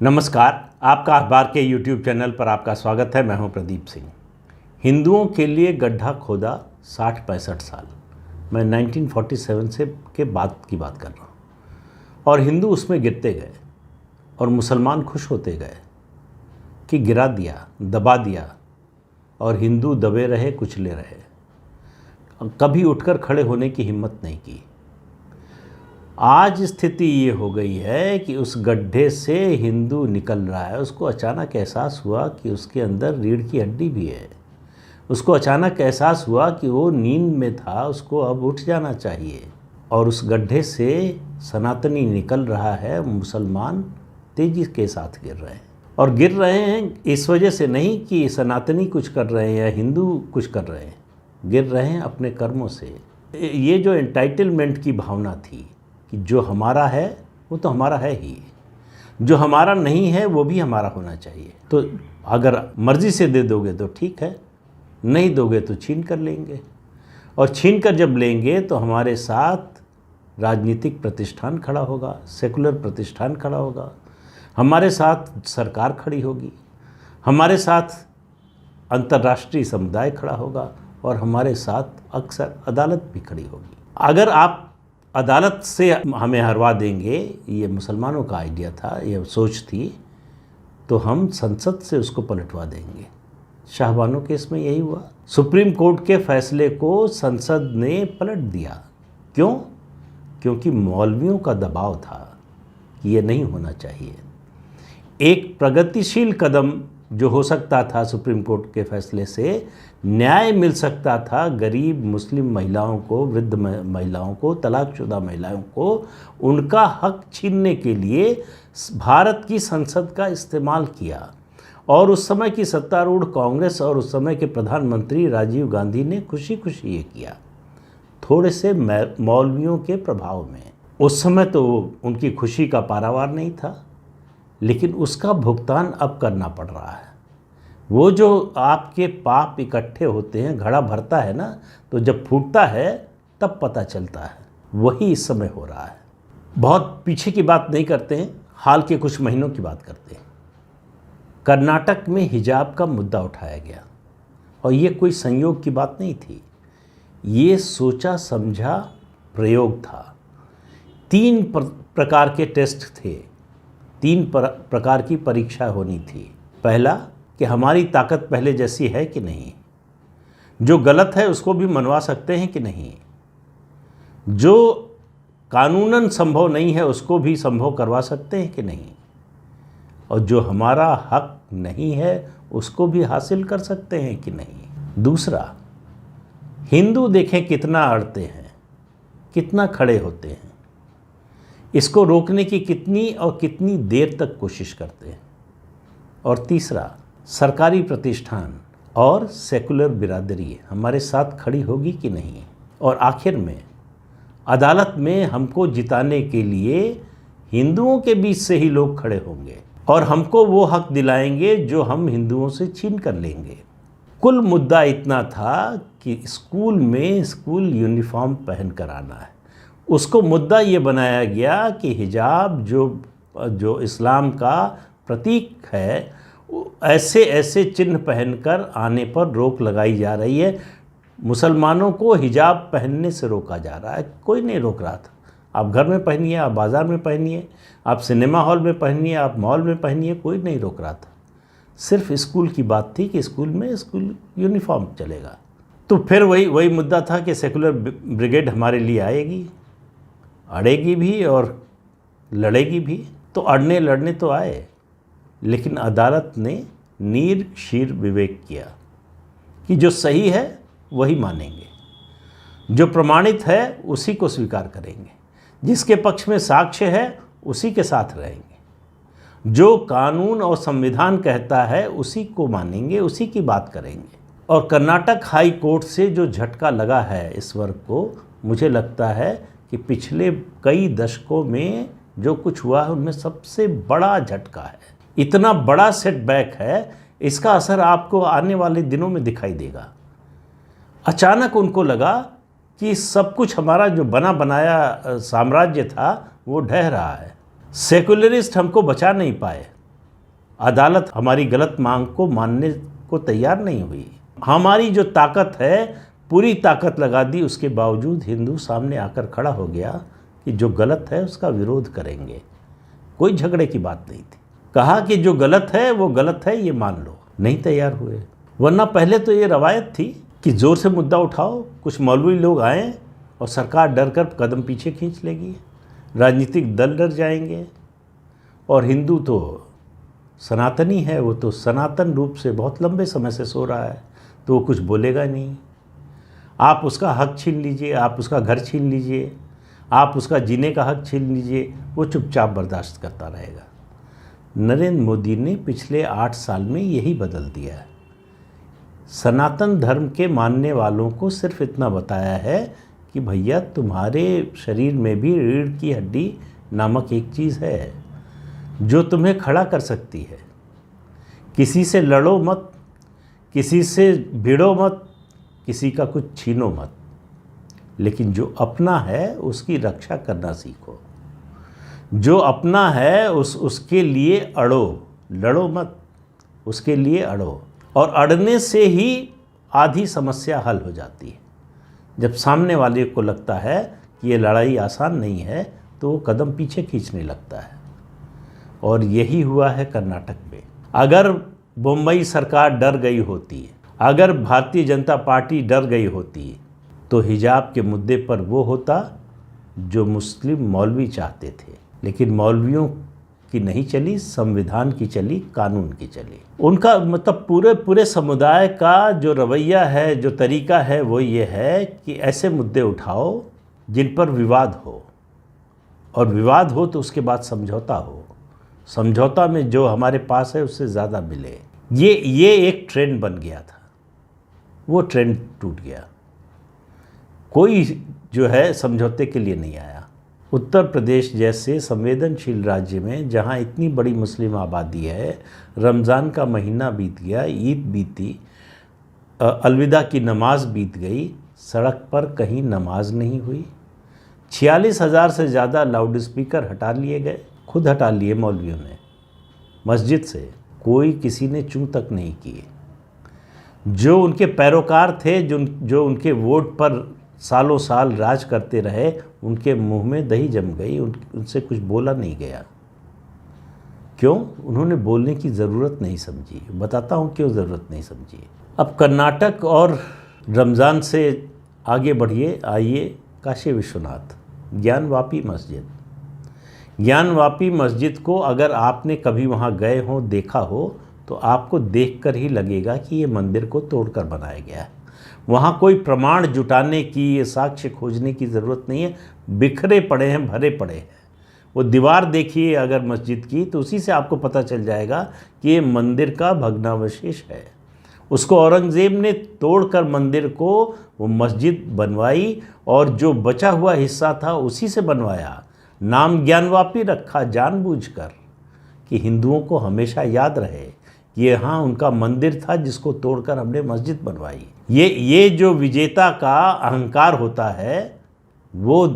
नमस्कार, आपका अखबार के YouTube चैनल पर आपका स्वागत है। मैं हूं प्रदीप सिंह। हिंदुओं के लिए गड्ढा खोदा 60-65 साल। मैं 1947 से के बाद की बात कर रहा हूं। और हिंदू उसमें गिरते गए और मुसलमान खुश होते गए कि गिरा दिया, दबा दिया, और हिंदू दबे रहे, कुचले रहे, कभी उठकर खड़े होने की हिम्मत नहीं की। आज स्थिति ये हो गई है कि उस गड्ढे से हिंदू निकल रहा है। उसको अचानक एहसास हुआ कि उसके अंदर रीढ़ की हड्डी भी है। उसको अचानक एहसास हुआ कि वो नींद में था, उसको अब उठ जाना चाहिए। और उस गड्ढे से सनातनी निकल रहा है, मुसलमान तेज़ी के साथ गिर रहे हैं। और गिर रहे हैं इस वजह से नहीं कि सनातनी कुछ कर रहे हैं या हिंदू कुछ कर रहे हैं, गिर रहे हैं अपने कर्मों से। ये जो एंटाइटलमेंट की भावना थी कि जो हमारा है वो तो हमारा है ही, जो हमारा नहीं है वो भी हमारा होना चाहिए। तो अगर मर्ज़ी से दे दोगे तो ठीक है, नहीं दोगे तो छीन कर लेंगे। और छीन कर जब लेंगे तो हमारे साथ राजनीतिक प्रतिष्ठान खड़ा होगा, सेकुलर प्रतिष्ठान खड़ा होगा, हमारे साथ सरकार खड़ी होगी, हमारे साथ अंतर्राष्ट्रीय समुदाय खड़ा होगा, और हमारे साथ अक्सर अदालत भी खड़ी होगी। अगर आप अदालत से हमें हरवा देंगे, ये मुसलमानों का आइडिया था, ये सोच थी, तो हम संसद से उसको पलटवा देंगे। शाहबानो केस में यही हुआ। सुप्रीम कोर्ट के फैसले को संसद ने पलट दिया। क्यों? क्योंकि मौलवियों का दबाव था कि ये नहीं होना चाहिए। एक प्रगतिशील कदम जो हो सकता था, सुप्रीम कोर्ट के फैसले से न्याय मिल सकता था गरीब मुस्लिम महिलाओं को, वृद्ध महिलाओं को, तलाकशुदा महिलाओं को, उनका हक छीनने के लिए भारत की संसद का इस्तेमाल किया। और उस समय की सत्तारूढ़ कांग्रेस और उस समय के प्रधानमंत्री राजीव गांधी ने खुशी खुशी ये किया, थोड़े से मौलवियों के प्रभाव में। उस समय तो उनकी खुशी का पारावार नहीं था, लेकिन उसका भुगतान अब करना पड़ रहा है। वो जो आपके पाप इकट्ठे होते हैं, घड़ा भरता है ना, तो जब फूटता है तब पता चलता है। वही इस समय हो रहा है। बहुत पीछे की बात नहीं करते हैं, हाल के कुछ महीनों की बात करते हैं। कर्नाटक में हिजाब का मुद्दा उठाया गया, और ये कोई संयोग की बात नहीं थी, ये सोचा समझा प्रयोग था। 3 प्रकार के टेस्ट थे, 3 प्रकार की परीक्षा होनी थी। पहला कि हमारी ताकत पहले जैसी है कि नहीं, जो गलत है उसको भी मनवा सकते हैं कि नहीं, जो कानूनन संभव नहीं है उसको भी संभव करवा सकते हैं कि नहीं, और जो हमारा हक नहीं है उसको भी हासिल कर सकते हैं कि नहीं। दूसरा, हिंदू देखें कितना अड़ते हैं, कितना खड़े होते हैं, इसको रोकने की कितनी और कितनी देर तक कोशिश करते हैं। और तीसरा, सरकारी प्रतिष्ठान और सेकुलर बिरादरी हमारे साथ खड़ी होगी कि नहीं। और आखिर में अदालत में हमको जिताने के लिए हिंदुओं के बीच से ही लोग खड़े होंगे और हमको वो हक दिलाएंगे जो हम हिंदुओं से छीन कर लेंगे। कुल मुद्दा इतना था कि स्कूल यूनिफॉर्म पहन कर आना है। उसको मुद्दा ये बनाया गया कि हिजाब जो इस्लाम का प्रतीक है, ऐसे ऐसे चिन्ह पहनकर आने पर रोक लगाई जा रही है। मुसलमानों को हिजाब पहनने से रोका जा रहा है, कोई नहीं रोक रहा था। आप घर में पहनिए, आप बाज़ार में पहनिए, आप सिनेमा हॉल में पहनिए, आप मॉल में पहनिए, कोई नहीं रोक रहा था। सिर्फ स्कूल की बात थी कि स्कूल यूनिफॉर्म चलेगा। तो फिर वही मुद्दा था कि सेकुलर ब्रिगेड हमारे लिए आएगी, अड़ेगी भी और लड़ेगी भी। तो अड़ने लड़ने तो आए, लेकिन अदालत ने नीर शीर विवेक किया कि जो सही है वही मानेंगे, जो प्रमाणित है उसी को स्वीकार करेंगे, जिसके पक्ष में साक्ष्य है उसी के साथ रहेंगे, जो कानून और संविधान कहता है उसी को मानेंगे, उसी की बात करेंगे। और कर्नाटक हाई कोर्ट से जो झटका लगा है इस वर्ग को, मुझे लगता है कि पिछले कई दशकों में जो कुछ हुआ है उनमें सबसे बड़ा झटका है। इतना बड़ा सेटबैक है, इसका असर आपको आने वाले दिनों में दिखाई देगा। अचानक उनको लगा कि सब कुछ हमारा जो बना बनाया साम्राज्य था वो ढह रहा है। सेकुलरिस्ट हमको बचा नहीं पाए, अदालत हमारी गलत मांग को मानने को तैयार नहीं हुई। हमारी जो ताकत है पूरी ताकत लगा दी, उसके बावजूद हिंदू सामने आकर खड़ा हो गया कि जो गलत है उसका विरोध करेंगे। कोई झगड़े की बात नहीं थी। कहा कि जो गलत है वो गलत है, ये मान लो। नहीं तैयार हुए। वरना पहले तो ये रवायत थी कि ज़ोर से मुद्दा उठाओ, कुछ मौलवी लोग आएँ और सरकार डर कर कदम पीछे खींच लेगी, राजनीतिक दल डर जाएंगे। और हिंदू तो सनातनी है, वो तो सनातन रूप से बहुत लंबे समय से सो रहा है, तो वो कुछ बोलेगा नहीं। आप उसका हक छीन लीजिए, आप उसका घर छीन लीजिए, आप उसका जीने का हक छीन लीजिए, वो चुपचाप बर्दाश्त करता रहेगा। नरेंद्र मोदी ने पिछले 8 साल में यही बदल दिया है। सनातन धर्म के मानने वालों को सिर्फ इतना बताया है कि भैया तुम्हारे शरीर में भी रीढ़ की हड्डी नामक एक चीज़ है जो तुम्हें खड़ा कर सकती है। किसी से लड़ो मत, किसी से भिड़ो मत, किसी का कुछ छीनो मत, लेकिन जो अपना है उसकी रक्षा करना सीखो। जो अपना है उसके लिए अड़ो, लड़ो मत, उसके लिए अड़ो। और अड़ने से ही आधी समस्या हल हो जाती है। जब सामने वाले को लगता है कि ये लड़ाई आसान नहीं है तो वो कदम पीछे खींचने लगता है। और यही हुआ है कर्नाटक में। अगर मुंबई सरकार डर गई होती, अगर भारतीय जनता पार्टी डर गई होती, तो हिजाब के मुद्दे पर वो होता जो मुस्लिम मौलवी चाहते थे। लेकिन मौलवियों की नहीं चली, संविधान की चली, कानून की चली। उनका मतलब पूरे समुदाय का जो रवैया है, जो तरीका है, वो ये है कि ऐसे मुद्दे उठाओ जिन पर विवाद हो, और विवाद हो तो उसके बाद समझौता हो। समझौता में जो हमारे पास है उससे ज़्यादा मिले। ये एक ट्रेंड बन गया था, वो ट्रेंड टूट गया। कोई जो है समझौते के लिए नहीं आया। उत्तर प्रदेश जैसे संवेदनशील राज्य में जहाँ इतनी बड़ी मुस्लिम आबादी है, रमज़ान का महीना बीत गया, ईद बीती, अलविदा की नमाज बीत गई, सड़क पर कहीं नमाज नहीं हुई। 46,000 से ज़्यादा लाउड स्पीकर हटा लिए गए, खुद हटा लिए मौलवियों ने मस्जिद से। कोई किसी ने चूं तक नहीं किए। जो उनके पैरोकार थे, जो उनके वोट पर सालों साल राज करते रहे, उनके मुंह में दही जम गई, उनसे कुछ बोला नहीं गया। क्यों? उन्होंने बोलने की ज़रूरत नहीं समझी। बताता हूँ क्यों ज़रूरत नहीं समझी। अब कर्नाटक और रमज़ान से आगे बढ़िए, आइए काशी विश्वनाथ, ज्ञानवापी मस्जिद। ज्ञानवापी मस्जिद को अगर आपने कभी वहाँ गए हो, देखा हो, तो आपको देखकर ही लगेगा कि ये मंदिर को तोड़कर बनाया गया है। वहाँ कोई प्रमाण जुटाने की, साक्ष्य खोजने की ज़रूरत नहीं है। बिखरे पड़े हैं, भरे पड़े हैं। वो दीवार देखिए अगर मस्जिद की, तो उसी से आपको पता चल जाएगा कि ये मंदिर का भग्नावशेष है। उसको औरंगज़ेब ने तोड़कर मंदिर को वो मस्जिद बनवाई, और जो बचा हुआ हिस्सा था उसी से बनवाया। नाम ज्ञानवापी रखा जानबूझकर कि हिंदुओं को हमेशा याद रहे कि ये हाँ उनका मंदिर था जिसको तोड़कर हमने मस्जिद बनवाई। ये जो विजेता का अहंकार होता है, वो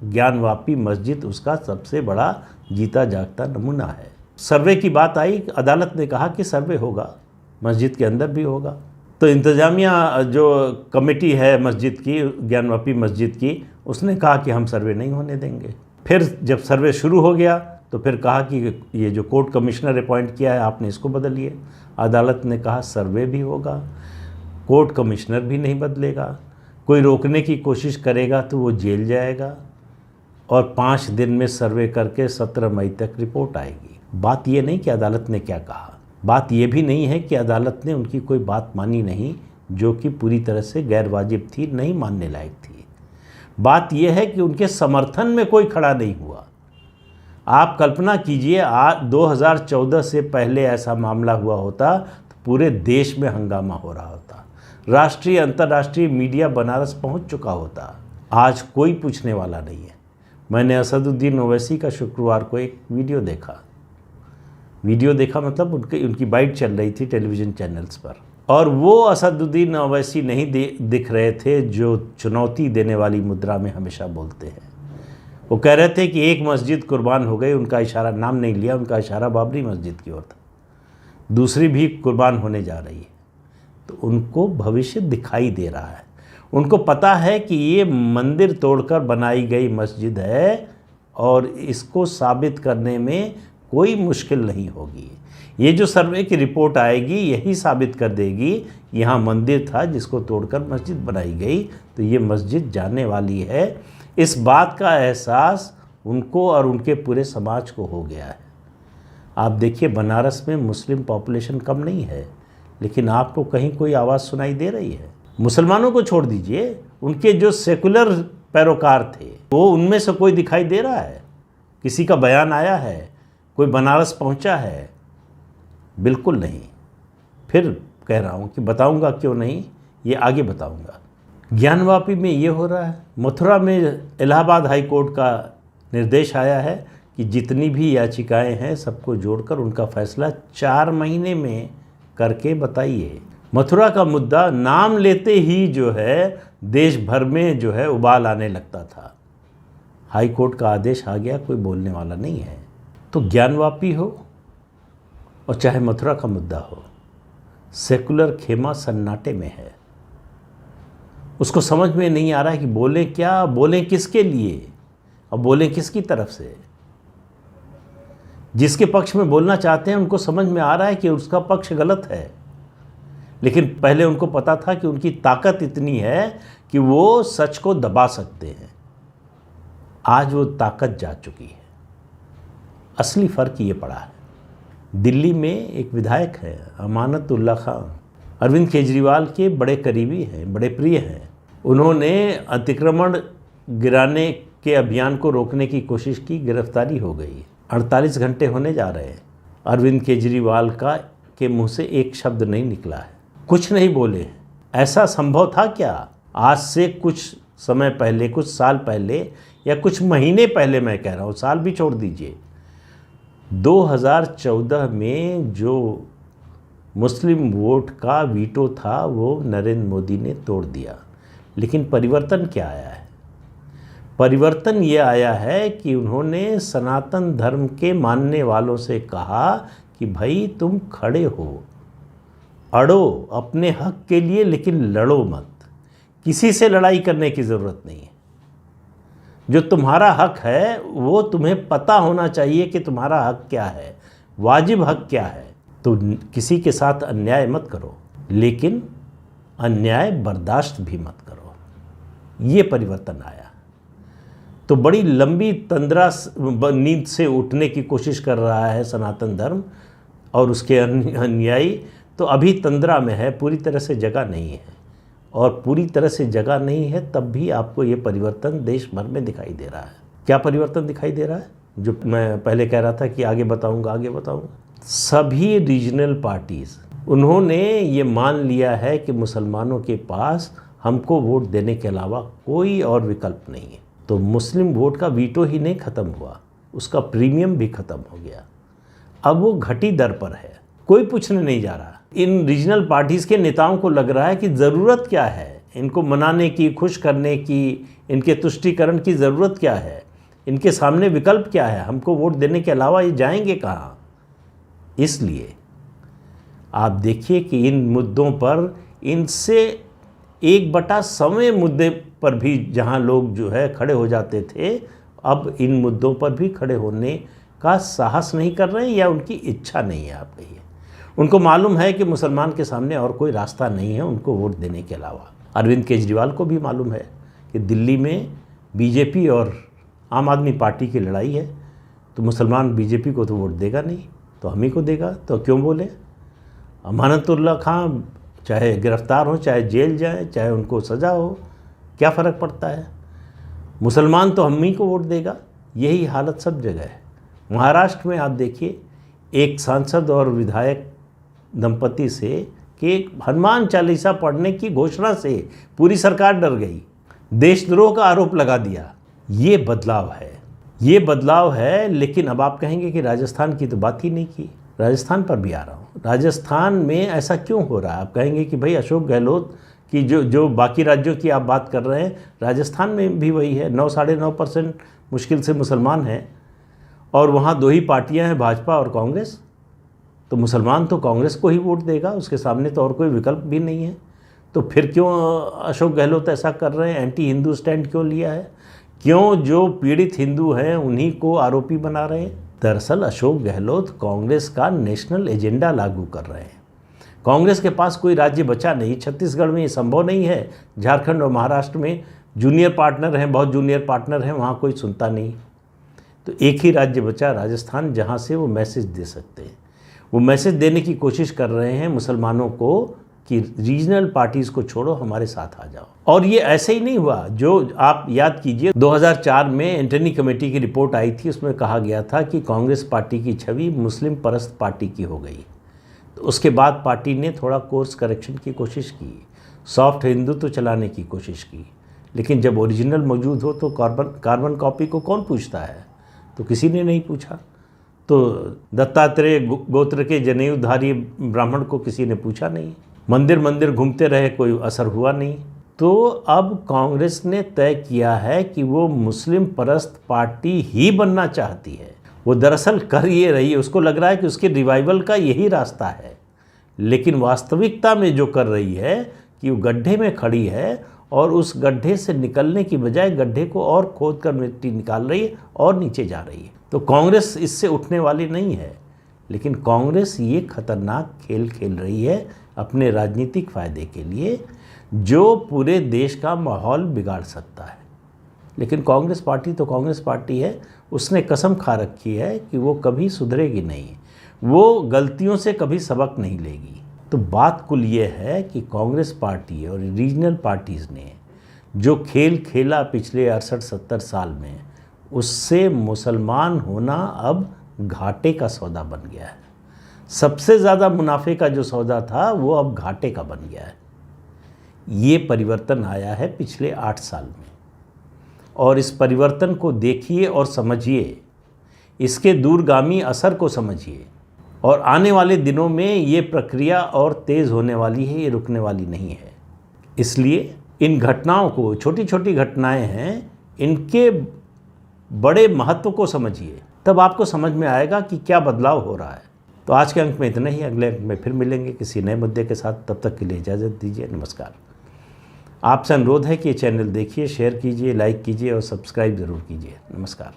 ज्ञानवापी मस्जिद उसका सबसे बड़ा जीता जागता नमूना है। सर्वे की बात आई, अदालत ने कहा कि सर्वे होगा, मस्जिद के अंदर भी होगा। तो इंतज़ामिया जो कमेटी है मस्जिद की, ज्ञानवापी मस्जिद की, उसने कहा कि हम सर्वे नहीं होने देंगे। फिर जब सर्वे शुरू हो गया तो फिर कहा कि ये जो कोर्ट कमिश्नर अपॉइंट किया है आपने इसको बदलिए। अदालत ने कहा सर्वे भी होगा, कोर्ट कमिश्नर भी नहीं बदलेगा। कोई रोकने की कोशिश करेगा तो वो जेल जाएगा, और 5 दिन में सर्वे करके 17 मई तक रिपोर्ट आएगी। बात ये नहीं कि अदालत ने क्या कहा, बात ये भी नहीं है कि अदालत ने उनकी कोई बात मानी नहीं जो कि पूरी तरह से गैर वाजिब थी, नहीं मानने लायक थी। बात यह है कि उनके समर्थन में कोई खड़ा नहीं हुआ। आप कल्पना कीजिए, 2014 से पहले ऐसा मामला हुआ होता तो पूरे देश में हंगामा हो रहा होता, राष्ट्रीय अंतर्राष्ट्रीय मीडिया बनारस पहुंच चुका होता। आज कोई पूछने वाला नहीं है। मैंने असदुद्दीन ओवैसी का शुक्रवार को एक वीडियो देखा मतलब उनकी बाइट चल रही थी टेलीविज़न चैनल्स पर, और वो असदुद्दीन ओवैसी नहीं दिख रहे थे जो चुनौती देने वाली मुद्रा में हमेशा बोलते हैं। वो कह रहे थे कि एक मस्जिद कुर्बान हो गई, उनका इशारा, नाम नहीं लिया, उनका इशारा बाबरी मस्जिद की ओर था। दूसरी भी कुर्बान होने जा रही है। तो उनको भविष्य दिखाई दे रहा है। उनको पता है कि ये मंदिर तोड़कर बनाई गई मस्जिद है और इसको साबित करने में कोई मुश्किल नहीं होगी। ये जो सर्वे की रिपोर्ट आएगी यही साबित कर देगी यहाँ मंदिर था जिसको तोड़कर मस्जिद बनाई गई, तो ये मस्जिद जाने वाली है। इस बात का एहसास उनको और उनके पूरे समाज को हो गया है। आप देखिए, बनारस में मुस्लिम पॉपुलेशन कम नहीं है, लेकिन आपको कहीं कोई आवाज़ सुनाई दे रही है? मुसलमानों को छोड़ दीजिए, उनके जो सेकुलर पैरोकार थे वो उनमें से कोई दिखाई दे रहा है? किसी का बयान आया है? कोई बनारस पहुंचा है? बिल्कुल नहीं। फिर कह रहा हूं कि बताऊंगा क्यों नहीं, ये आगे बताऊंगा। ज्ञानवापी में ये हो रहा है। मथुरा में इलाहाबाद हाई कोर्ट का निर्देश आया है कि जितनी भी याचिकाएं हैं सबको जोड़कर उनका फैसला 4 महीने में करके बताइए। मथुरा का मुद्दा नाम लेते ही जो है देश भर में जो है उबाल आने लगता था। हाई कोर्ट का आदेश आ गया, कोई बोलने वाला नहीं है। तो ज्ञानवापी हो और चाहे मथुरा का मुद्दा हो, सेकुलर खेमा सन्नाटे में है। उसको समझ में नहीं आ रहा है कि बोलें क्या, बोलें किसके लिए और बोलें किसकी तरफ से। जिसके पक्ष में बोलना चाहते हैं उनको समझ में आ रहा है कि उसका पक्ष गलत है, लेकिन पहले उनको पता था कि उनकी ताकत इतनी है कि वो सच को दबा सकते हैं। आज वो ताकत जा चुकी है। असली फ़र्क ये पड़ा है। दिल्ली में एक विधायक है अमानतुल्ला खान, अरविंद केजरीवाल के बड़े करीबी हैं, बड़े प्रिय हैं। उन्होंने अतिक्रमण गिराने के अभियान को रोकने की कोशिश की, गिरफ्तारी हो गई। 48 घंटे होने जा रहे हैं, अरविंद केजरीवाल के मुंह से एक शब्द नहीं निकला है, कुछ नहीं बोले। ऐसा संभव था क्या? आज से कुछ समय पहले, कुछ साल पहले या कुछ महीने पहले, मैं कह रहा हूँ, साल भी छोड़ दीजिए, 2014 में जो मुस्लिम वोट का वीटो था वो नरेंद्र मोदी ने तोड़ दिया। लेकिन परिवर्तन क्या आया है? परिवर्तन ये आया है कि उन्होंने सनातन धर्म के मानने वालों से कहा कि भाई तुम खड़े हो, अड़ो अपने हक के लिए, लेकिन लड़ो मत। किसी से लड़ाई करने की ज़रूरत नहीं है। जो तुम्हारा हक है वो तुम्हें पता होना चाहिए कि तुम्हारा हक क्या है, वाजिब हक क्या है। तो किसी के साथ अन्याय मत करो, लेकिन अन्याय बर्दाश्त भी मत करो। ये परिवर्तन आया। तो बड़ी लंबी तंद्रा नींद से उठने की कोशिश कर रहा है सनातन धर्म और उसके अनुयायी। तो अभी तंद्रा में है, पूरी तरह से जगह नहीं है। और पूरी तरह से जगह नहीं है तब भी आपको ये परिवर्तन देश भर में दिखाई दे रहा है। क्या परिवर्तन दिखाई दे रहा है? जो मैं पहले कह रहा था कि आगे बताऊंगा, आगे बताऊंगा। सभी रीजनल पार्टीज़, उन्होंने ये मान लिया है कि मुसलमानों के पास हमको वोट देने के अलावा कोई और विकल्प नहीं है। तो मुस्लिम वोट का वीटो ही नहीं ख़त्म हुआ, उसका प्रीमियम भी ख़त्म हो गया। अब वो घटी दर पर है, कोई पूछने नहीं जा रहा। इन रीजनल पार्टीज़ के नेताओं को लग रहा है कि ज़रूरत क्या है, इनको मनाने की, खुश करने की, इनके तुष्टीकरण की ज़रूरत क्या है, इनके सामने विकल्प क्या है, हमको वोट देने के अलावा ये जाएंगे कहाँ। इसलिए आप देखिए कि इन मुद्दों पर, इनसे 1/100 मुद्दे पर भी जहाँ लोग जो है खड़े हो जाते थे, अब इन मुद्दों पर भी खड़े होने का साहस नहीं कर रहे हैं या उनकी इच्छा नहीं है। आप कहिए, उनको मालूम है कि मुसलमान के सामने और कोई रास्ता नहीं है उनको वोट देने के अलावा। अरविंद केजरीवाल को भी मालूम है कि दिल्ली में बीजेपी और आम आदमी पार्टी की लड़ाई है, तो मुसलमान बीजेपी को तो वोट देगा नहीं, तो हम ही को देगा। तो क्यों बोले? अमानतुल्ला खान चाहे गिरफ्तार हो, चाहे जेल जाए, चाहे उनको सज़ा हो, क्या फ़र्क पड़ता है? मुसलमान तो हम ही को वोट देगा। यही हालत सब जगह है। महाराष्ट्र में आप देखिए, एक सांसद और विधायक दंपति से कि हनुमान चालीसा पढ़ने की घोषणा से पूरी सरकार डर गई, देशद्रोह का आरोप लगा दिया। ये बदलाव है, ये बदलाव है। लेकिन अब आप कहेंगे कि राजस्थान की तो बात ही नहीं की। राजस्थान पर भी आ रहा हूँ। राजस्थान में ऐसा क्यों हो रहा है? आप कहेंगे कि भाई अशोक गहलोत की जो बाकी राज्यों की आप बात कर रहे हैं, राजस्थान में भी वही है। 9-9.5% मुश्किल से मुसलमान हैं और वहाँ 2 ही पार्टियाँ हैं, भाजपा और कांग्रेस। तो मुसलमान तो कांग्रेस को ही वोट देगा, उसके सामने तो और कोई विकल्प भी नहीं है। तो फिर क्यों अशोक गहलोत ऐसा कर रहे हैं, एंटी हिंदू स्टैंड क्यों लिया है, क्यों जो पीड़ित हिंदू हैं उन्हीं को आरोपी बना रहे हैं? दरअसल अशोक गहलोत कांग्रेस का नेशनल एजेंडा लागू कर रहे हैं। कांग्रेस के पास कोई राज्य बचा नहीं, छत्तीसगढ़ में ये संभव नहीं है, झारखंड और महाराष्ट्र में जूनियर पार्टनर हैं, बहुत जूनियर पार्टनर हैं, वहाँ कोई सुनता नहीं। तो एक ही राज्य बचा, राजस्थान, जहाँ से वो मैसेज दे सकते हैं। वो मैसेज देने की कोशिश कर रहे हैं मुसलमानों को कि रीजनल पार्टीज़ को छोड़ो, हमारे साथ आ जाओ। और ये ऐसे ही नहीं हुआ, जो आप याद कीजिए 2004 में एंटनी कमेटी की रिपोर्ट आई थी, उसमें कहा गया था कि कांग्रेस पार्टी की छवि मुस्लिम परस्त पार्टी की हो गई। तो उसके बाद पार्टी ने थोड़ा कोर्स करेक्शन की कोशिश की, सॉफ्ट हिंदुत्व चलाने की कोशिश की, लेकिन जब ओरिजिनल मौजूद हो तो कार्बन कॉपी को कौन पूछता है? तो किसी ने नहीं पूछा। तो दत्तात्रेय गोत्र के जनेऊधारी ब्राह्मण को किसी ने पूछा नहीं, मंदिर मंदिर घूमते रहे, कोई असर हुआ नहीं। तो अब कांग्रेस ने तय किया है कि वो मुस्लिम परस्त पार्टी ही बनना चाहती है। वो दरअसल कर ये रही है, उसको लग रहा है कि उसके रिवाइवल का यही रास्ता है, लेकिन वास्तविकता में जो कर रही है कि वो गड्ढे में खड़ी है और उस गड्ढे से निकलने की बजाय गड्ढे को और खोद कर मिट्टी निकाल रही है और नीचे जा रही है। तो कांग्रेस इससे उठने वाली नहीं है, लेकिन कांग्रेस ये खतरनाक खेल खेल रही है अपने राजनीतिक फ़ायदे के लिए, जो पूरे देश का माहौल बिगाड़ सकता है। लेकिन कांग्रेस पार्टी तो कांग्रेस पार्टी है, उसने कसम खा रखी है कि वो कभी सुधरेगी नहीं, वो गलतियों से कभी सबक नहीं लेगी। तो बात कुल ये है कि कांग्रेस पार्टी और रीजनल पार्टीज़ ने जो खेल खेला पिछले 68-70 साल में, उससे मुसलमान होना अब घाटे का सौदा बन गया है। सबसे ज़्यादा मुनाफे का जो सौदा था वो अब घाटे का बन गया है। ये परिवर्तन आया है पिछले 8 साल में, और इस परिवर्तन को देखिए और समझिए, इसके दूरगामी असर को समझिए, और आने वाले दिनों में ये प्रक्रिया और तेज़ होने वाली है, ये रुकने वाली नहीं है। इसलिए इन घटनाओं को, छोटी छोटी घटनाएं हैं, इनके बड़े महत्व को समझिए, तब आपको समझ में आएगा कि क्या बदलाव हो रहा है। तो आज के अंक में इतना ही, अगले अंक में फिर मिलेंगे किसी नए मुद्दे के साथ। तब तक के लिए इजाज़त दीजिए, नमस्कार। आपसे अनुरोध है कि ये चैनल देखिए, शेयर कीजिए, लाइक कीजिए और सब्सक्राइब ज़रूर कीजिए। नमस्कार।